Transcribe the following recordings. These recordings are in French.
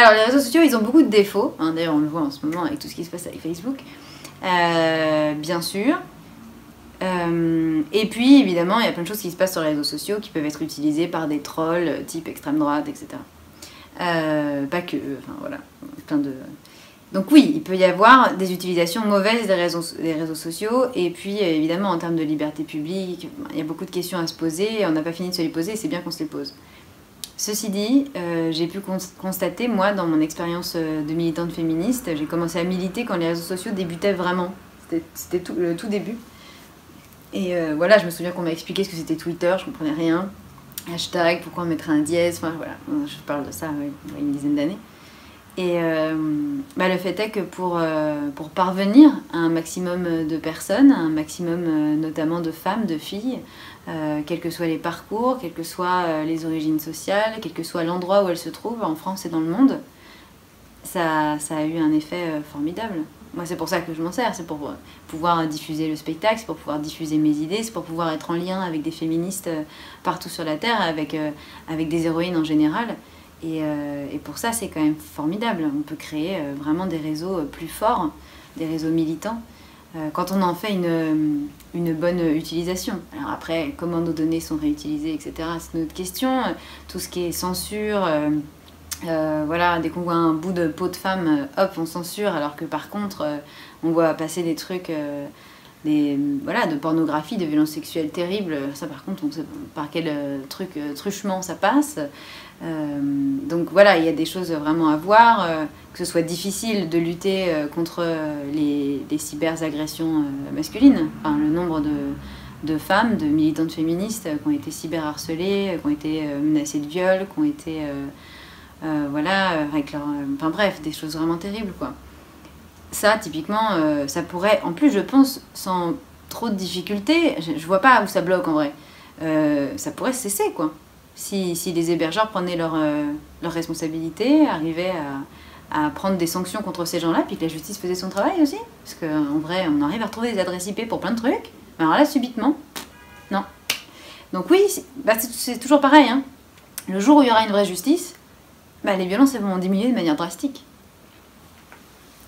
Alors les réseaux sociaux, ils ont beaucoup de défauts, hein, d'ailleurs on le voit en ce moment avec tout ce qui se passe avec Facebook, bien sûr. Et puis évidemment, il y a plein de choses qui se passent sur les réseaux sociaux qui peuvent être utilisées par des trolls type extrême droite, etc. Pas que, enfin voilà, plein de... Donc oui, il peut y avoir des utilisations mauvaises des réseaux sociaux, et puis évidemment en termes de liberté publique, il y a beaucoup de questions à se poser, et on n'a pas fini de se les poser, et c'est bien qu'on se les pose. Ceci dit, j'ai pu constater, moi, dans mon expérience de militante féministe, j'ai commencé à militer quand les réseaux sociaux débutaient vraiment. C'était le tout début. Et voilà, je me souviens qu'on m'a expliqué ce que c'était Twitter, je comprenais rien. Hashtag, pourquoi on mettrait un dièse, enfin voilà, je parle de ça il y a une dizaine d'années. Et le fait est que pour parvenir à un maximum de personnes, un maximum notamment de femmes, de filles, quels que soient les parcours, quelles que soient les origines sociales, quel que soit l'endroit où elles se trouvent, en France et dans le monde, ça a eu un effet formidable. Moi, c'est pour ça que je m'en sers, c'est pour pouvoir diffuser le spectacle, c'est pour pouvoir diffuser mes idées, c'est pour pouvoir être en lien avec des féministes partout sur la Terre, avec des héroïnes en général. Et pour ça, c'est quand même formidable. On peut créer vraiment des réseaux plus forts, des réseaux militants, quand on en fait une bonne utilisation. Alors après, comment nos données sont réutilisées, etc., c'est une autre question. Tout ce qui est censure, voilà, dès qu'on voit un bout de peau de femme, hop, on censure, alors que par contre, on voit passer des trucs... voilà, de pornographie, de violences sexuelles terribles, ça par contre on sait par quel truchement ça passe. Donc voilà, il y a des choses vraiment à voir, que ce soit difficile de lutter contre les cyberagressions masculines, enfin, le nombre de femmes, de militantes féministes qui ont été cyberharcelées, qui ont été menacées de viol, qui ont été voilà, avec leur... enfin bref, des choses vraiment terribles quoi. Ça, typiquement, ça pourrait, en plus, je pense, sans trop de difficultés, je vois pas où ça bloque en vrai, ça pourrait cesser, quoi. Si les hébergeurs prenaient leur responsabilité, arrivaient à prendre des sanctions contre ces gens-là, puis que la justice faisait son travail aussi. Parce qu'en vrai, on arrive à retrouver des adresses IP pour plein de trucs, mais alors là, subitement, non. Donc oui, c'est toujours pareil, hein. Le jour où il y aura une vraie justice, les violences elles vont diminuer de manière drastique.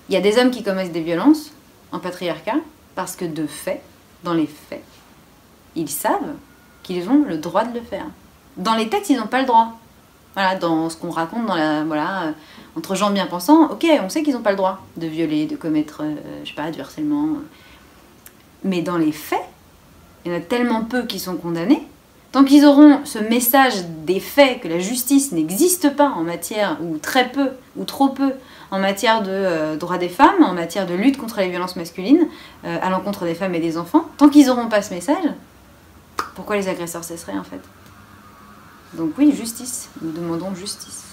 Il y a des hommes qui commettent des violences en patriarcat parce que de fait, dans les faits, ils savent qu'ils ont le droit de le faire. Dans les textes, ils n'ont pas le droit. Voilà, dans ce qu'on raconte dans la, voilà, entre gens bien pensants, ok, on sait qu'ils n'ont pas le droit de violer, de commettre, je sais pas, du harcèlement. Mais dans les faits, il y en a tellement peu qui sont condamnés. Tant qu'ils auront ce message des faits que la justice n'existe pas en matière, ou très peu, ou trop peu, en matière de droits des femmes, en matière de lutte contre les violences masculines, à l'encontre des femmes et des enfants, tant qu'ils n'auront pas ce message, pourquoi les agresseurs cesseraient en fait? Donc oui, justice, nous demandons justice.